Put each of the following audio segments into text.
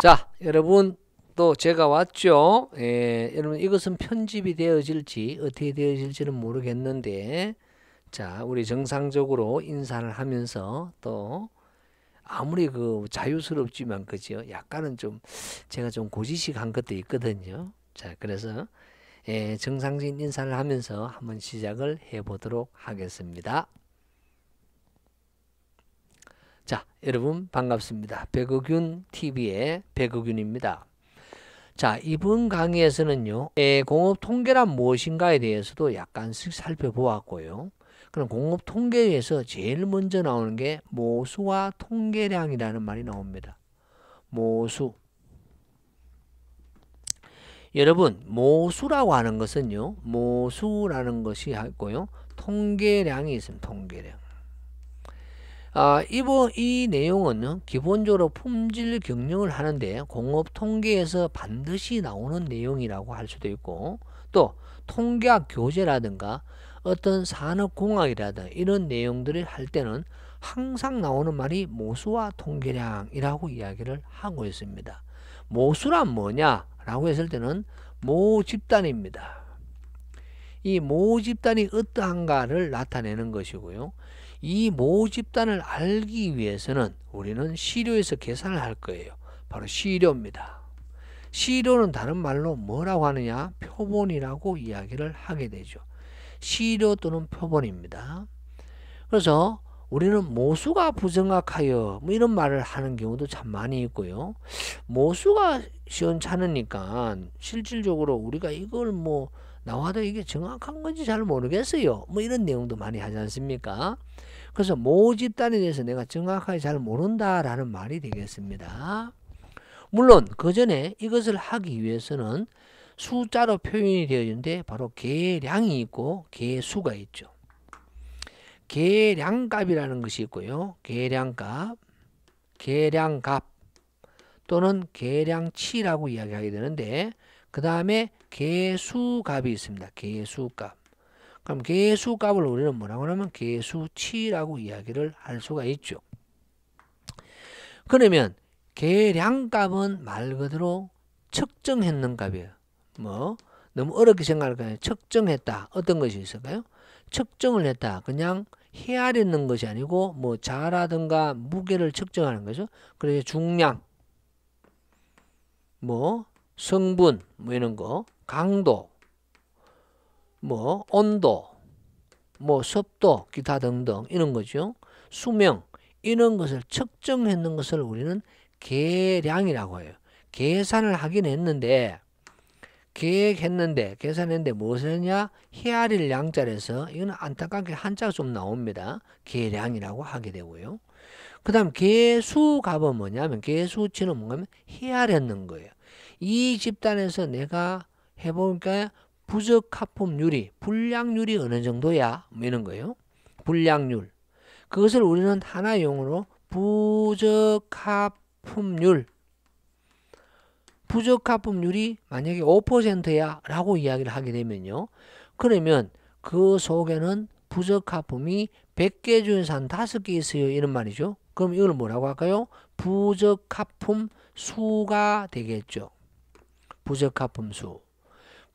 자, 여러분 또 제가 왔죠. 여러분 이것은 편집이 되어질지 어떻게 되어질지는 모르겠는데, 자, 우리 정상적으로 인사를 하면서 또 아무리 그 자유스럽지만 그죠? 약간은 좀 제가 좀 고지식한 것도 있거든요. 자, 그래서 정상적인 인사를 하면서 한번 시작을 해보도록 하겠습니다. 자, 여러분 반갑습니다. 백의균 TV의 백의균입니다. 자, 이번 강의에서는요, 공업 통계란 무엇인가에 대해서도 약간씩 살펴보았고요. 그럼 공업 통계에서 제일 먼저 나오는 게 모수와 통계량이라는 말이 나옵니다. 모수. 여러분, 모수라고 하는 것은요, 모수라는 것이 있고요, 통계량이 있습니다. 통계량. 이 내용은 기본적으로 품질 경영을 하는데 공업 통계에서 반드시 나오는 내용이라고 할 수도 있고, 또 통계학 교재라든가 어떤 산업공학이라든가 이런 내용들을 할 때는 항상 나오는 말이 모수와 통계량이라고 이야기를 하고 있습니다. 모수란 뭐냐라고 했을 때는 모집단입니다. 이 모집단이 어떠한가를 나타내는 것이고요. 이 모집단을 알기 위해서는 우리는 시료에서 계산을 할 거예요. 바로 시료입니다. 시료는 다른 말로 뭐라고 하느냐? 표본이라고 이야기를 하게 되죠. 시료 또는 표본입니다. 그래서 우리는 모수가 부정확하여 뭐 이런 말을 하는 경우도 참 많이 있고요. 모수가 시원찮으니까 실질적으로 우리가 이걸 뭐 나와도 이게 정확한 건지 잘 모르겠어요. 뭐 이런 내용도 많이 하지 않습니까? 그래서 모집단에 대해서 내가 정확하게 잘 모른다라는 말이 되겠습니다. 물론 그 전에 이것을 하기 위해서는 숫자로 표현이 되어 있는데 바로 계량이 있고 계수가 있죠. 계량값이라는 것이 있고요. 계량값, 계량값 또는 계량치라고 이야기하게 되는데, 그 다음에 계수값이 있습니다. 계수값. 그럼 계수값을 우리는 뭐라고 하냐면 계수치라고 이야기를 할 수가 있죠. 그러면 계량값은 말 그대로 측정했는 값이에요. 뭐 너무 어렵게 생각할 거예요. 측정했다. 어떤 것이 있을까요? 측정을 했다. 그냥 헤아리는 것이 아니고 뭐 자라든가 무게를 측정하는 거죠. 그래서 중량, 뭐 성분, 뭐 이런 거, 강도, 뭐 온도, 뭐 습도, 기타 등등 이런 거죠. 수명, 이런 것을 측정했는 것을 우리는 계량이라고 해요. 계산을 하긴 했는데, 계산했는데 무엇을 했냐? 헤아릴 양자에서 이거는 안타깝게 한자가 좀 나옵니다. 계량이라고 하게 되고요. 그 다음 계수값은 뭐냐면, 계수치는 뭔가면 헤아렸는 거예요. 이 집단에서 내가 해보니까 부적합품률이, 불량률이 어느 정도야? 뭐 이런 거예요. 불량률. 그것을 우리는 하나의 용어로 부적합품률. 부적합품률이 만약에 5%야 라고 이야기를 하게 되면요. 그러면 그 속에는 부적합품이 100개 중에서 한 5개 있어요. 이런 말이죠. 그럼 이걸 뭐라고 할까요? 부적합품 수가 되겠죠. 부적합품 수.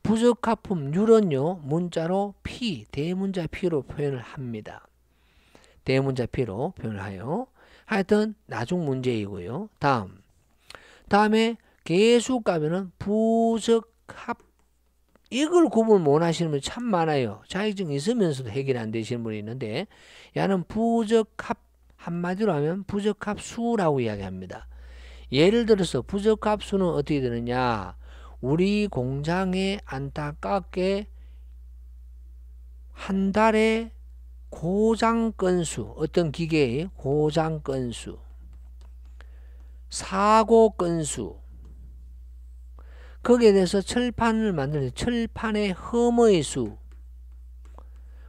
부적합품률은요, 문자로 P, 대문자 P로 표현을 합니다. 대문자 P로 표현을 해요. 하여튼 나중 문제이고요. 다음에 계수값에는 부적합, 이걸 구분 못 하시는 분이 참 많아요. 자격증 있으면서도 해결이 안 되시는 분이 있는데, 야는 부적합, 한마디로 하면 부적합수라고 이야기합니다. 예를 들어서 부적합수는 어떻게 되느냐? 우리 공장에 안타깝게 한 달에 고장 건수, 어떤 기계의 고장 건수, 사고 건수, 거기에 대해서 철판을 만드는 철판의 흠의 수,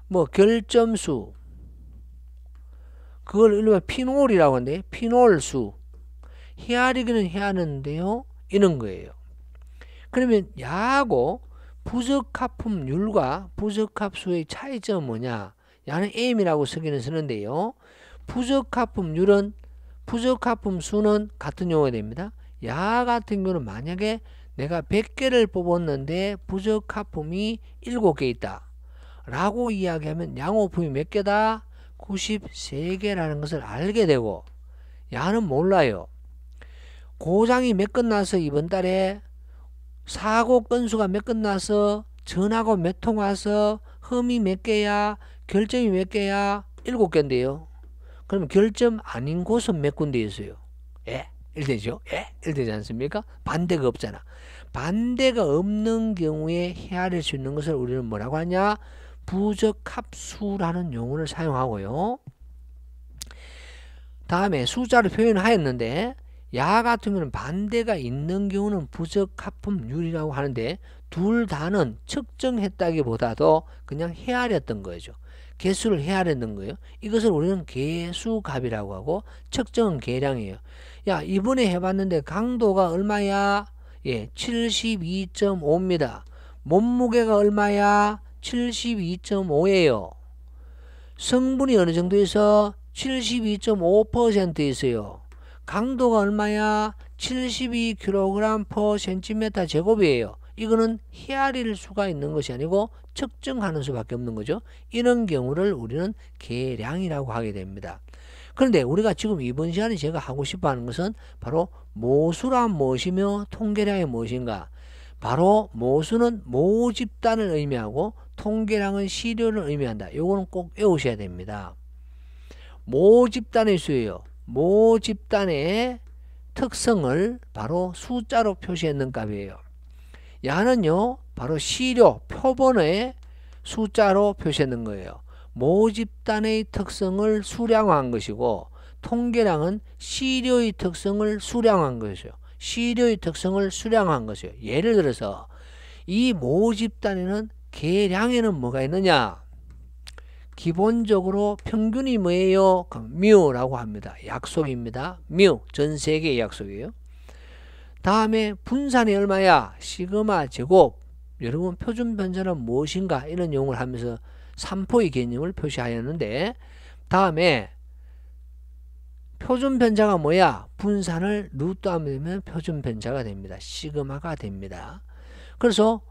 뭐 결점수, 그걸 일명 피놀이라고 하는데 피놀 수, 헤아리기는 헤아리는데요, 이런 거예요. 그러면 야하고 부적합품률과 부적합수의 차이점은 뭐냐? 야는 M이라고 쓰기는 쓰는데요, 부적합품률은, 부적합품 수는 같은 용어가 됩니다. 야 같은 경우는 만약에 내가 100개를 뽑았는데 부적합품이 7개 있다 라고 이야기하면 양호품이 몇 개다? 93개라는 것을 알게 되고, 야는 몰라요. 고장이 몇 건 나서 이번 달에, 사고 건수가 몇 건 나서, 전화가 몇 통 와서, 흠이 몇 개야, 결점이 몇 개야? 7개인데요. 그럼 결점 아닌 곳은 몇 군데 있어요? 예? 1되죠? 예? 1되지 않습니까? 반대가 없잖아. 반대가 없는 경우에 헤아릴 수 있는 것을 우리는 뭐라고 하냐? 부적합수라는 용어를 사용하고요. 다음에 숫자로 표현하였는데, 야 같은 경우는 반대가 있는 경우는 부적합품률이라고 하는데, 둘 다는 측정했다기보다도 그냥 헤아렸던 거죠. 개수를 헤아렸는 거예요. 이것을 우리는 개수값이라고 하고, 측정은 계량이에요. 야, 이번에 해봤는데 강도가 얼마야? 예, 72.5입니다. 몸무게가 얼마야? 72.5예요. 성분이 어느 정도 있어? 72.5% 있어요. 강도가 얼마야? 72kg/cm 제곱이에요. 이거는 헤아릴 수가 있는 것이 아니고 측정하는 수밖에 없는 거죠. 이런 경우를 우리는 계량이라고 하게 됩니다. 그런데 우리가 지금 이번 시간에 제가 하고 싶어 하는 것은 바로 모수란 무엇이며 통계량이 무엇인가? 바로 모수는 모집단을 의미하고 통계량은 시료를 의미한다. 요거는 꼭 외우셔야 됩니다. 모집단의 수예요. 모집단의 특성을 바로 숫자로 표시했는 값이에요. 야는요, 바로 시료, 표본의 숫자로 표시했는 거예요. 모집단의 특성을 수량화한 것이고, 통계량은 시료의 특성을 수량화한 것이요. 시료의 특성을 수량화한 것이요. 예를 들어서 이 모집단에는 계량에는 뭐가 있느냐? 기본적으로 평균이 뭐예요? 뮤라고 합니다. 약속입니다. 뮤, 전 세계의 약속이에요. 다음에 분산이 얼마야? 시그마 제곱. 여러분 표준 편차는 무엇인가? 이런 용어를 하면서 3포의 개념을 표시하였는데, 다음에 표준 편차가 뭐야? 분산을 루트하면 표준 편차가 됩니다. 시그마가 됩니다. 그래서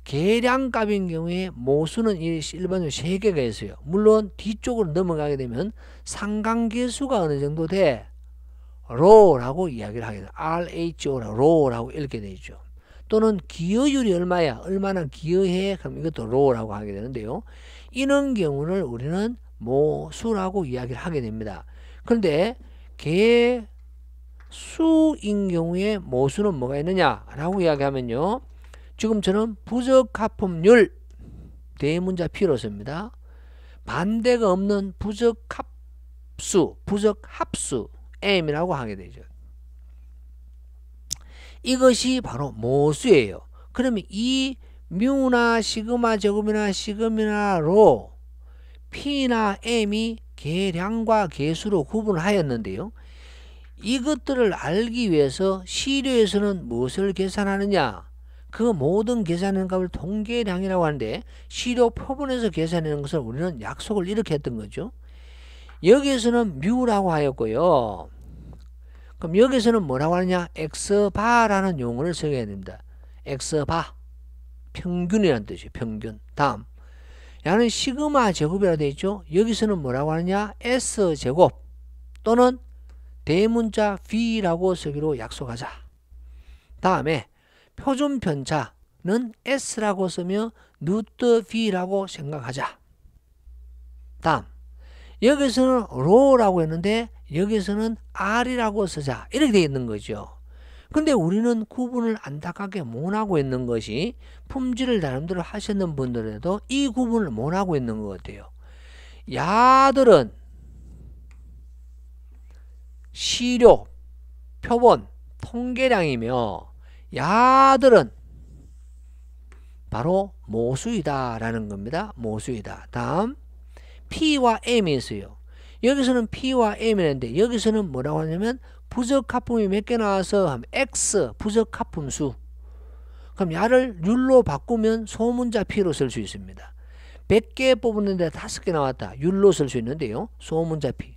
계량값인 경우에 모수는 일반적으로 3개가 있어요. 물론 뒤쪽으로 넘어가게 되면 상관계수가 어느 정도 돼? rho라고 이야기를 하게 돼요. rho라고 읽게 되죠. 또는 기여율이 얼마야? 얼마나 기여해? 그럼 이것도 rho라고 하게 되는데요. 이런 경우를 우리는 모수라고 이야기를 하게 됩니다. 그런데 개수인 경우에 모수는 뭐가 있느냐? 라고 이야기하면요. 지금 저는 부적합품률 대문자 P로 씁니다. 반대가 없는 부적합수, 부적합수 M이라고 하게 되죠. 이것이 바로 모수예요. 그러면 이 뮤나 시그마 제곱이나 시그마나 로 P나 M이 계량과 계수로 구분하였는데요. 이것들을 알기 위해서 시료에서는 무엇을 계산하느냐? 그 모든 계산하는 값을 통계량이라고 하는데, 시료 표본에서 계산하는 것을 우리는 약속을 이렇게 했던 거죠. 여기에서는 뮤라고 하였고요. 그럼 여기서는 뭐라고 하느냐? X바라는 용어를 써야 됩니다. X바, 평균이라는 뜻이에요. 평균. 다음, 야는 시그마 제곱이라고 되어 있죠. 여기서는 뭐라고 하느냐? S제곱 또는 대문자 V라고 쓰기로 약속하자. 다음에 표준 편차는 S라고 쓰며 루트 V라고 생각하자. 다음, 여기서는 rho라고 했는데 여기서는 R이라고 쓰자. 이렇게 되어 있는 거죠. 근데 우리는 구분을 안타깝게 못하고 있는 것이, 품질을 나름대로 하셨는 분들에도 이 구분을 못하고 있는 것 같아요. 야들은 시료, 표본, 통계량이며 야들은 바로 모수이다 라는 겁니다. 모수이다. 다음, P와 M이 있어요. 여기서는 P와 M이었는데 여기서는 뭐라고 하냐면 부적합품이 몇 개 나와서 하면 X 부적합품수. 그럼 야를 율로 바꾸면 소문자 P로 쓸 수 있습니다. 100개 뽑았는데 5개 나왔다. 율로 쓸 수 있는데요. 소문자 P.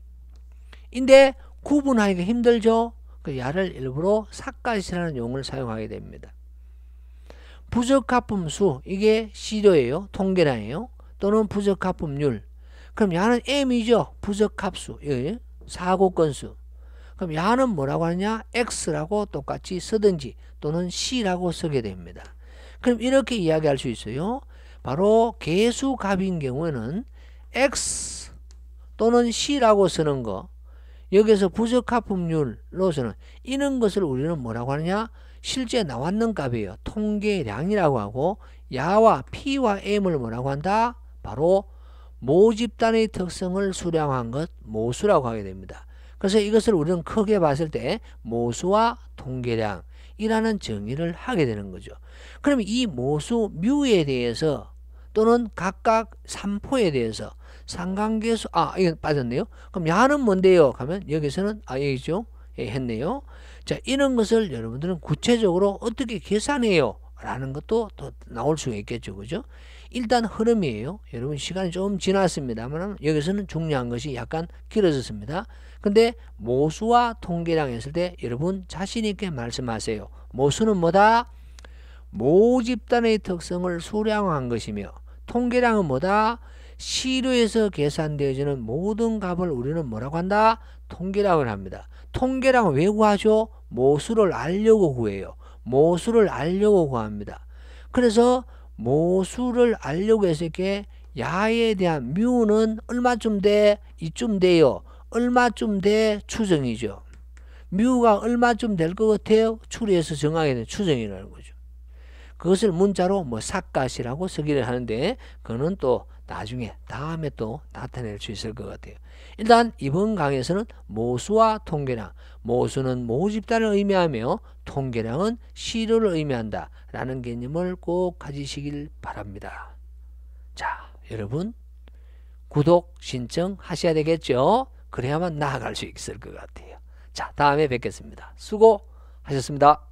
인데 구분하기가 힘들죠. 그 야를 일부러 삿갓이라는 용어를 사용하게 됩니다. 부적합분수, 이게 시료예요. 통계량이에요. 또는 부적합분율. 그럼 야는 m이죠. 부적합수, 사고 건수. 그럼 야는 뭐라고 하느냐? x라고 똑같이 쓰든지 또는 c라고 쓰게 됩니다. 그럼 이렇게 이야기할 수 있어요. 바로 개수값인 경우에는 x 또는 c라고 쓰는 거, 여기서 부적합분율로서는 이런 것을 우리는 뭐라고 하느냐? 실제 나왔는 값이에요. 통계량이라고 하고, 야와 p와 m을 뭐라고 한다? 바로 모집단의 특성을 수량한 것, 모수라고 하게 됩니다. 그래서 이것을 우리는 크게 봤을 때 모수와 통계량이라는 정의를 하게 되는 거죠. 그러면 이 모수 뮤에 대해서 또는 각각 산포에 대해서 상관계수, 이거 빠졌네요. 그럼 야는 뭔데요? 하면 여기서는 여기죠. 했네요. 자, 이런 것을 여러분들은 구체적으로 어떻게 계산해요? 라는 것도 또 나올 수가 있겠죠. 그죠? 일단 흐름이에요. 여러분 시간이 좀 지났습니다만 여기서는 중요한 것이 약간 길어졌습니다. 근데 모수와 통계량 했을 때 여러분 자신 있게 말씀하세요. 모수는 뭐다? 모집단의 특성을 수량한 것이며, 통계량은 뭐다? 시료에서 계산되어지는 모든 값을 우리는 뭐라고 한다? 통계량을 합니다. 통계량은 왜 구하죠? 모수를 알려고 구해요. 모수를 알려고 구합니다. 그래서 모수를 알려고 했을 때 야에 대한 뮤는 얼마쯤 돼? 이쯤 돼요. 얼마쯤 돼? 추정이죠. 뮤가 얼마쯤 될 것 같아요? 추리해서 정하게 된 추정이라는 거죠. 그것을 문자로 삿갓이라고 쓰기를 하는데, 그거는 또 나중에 다음에 또 나타낼 수 있을 것 같아요. 일단 이번 강의에서는 모수와 통계량, 모수는 모집단을 의미하며 통계량은 시료를 의미한다 라는 개념을 꼭 가지시길 바랍니다. 자, 여러분 구독 신청하셔야 되겠죠? 그래야만 나아갈 수 있을 것 같아요. 자, 다음에 뵙겠습니다. 수고하셨습니다.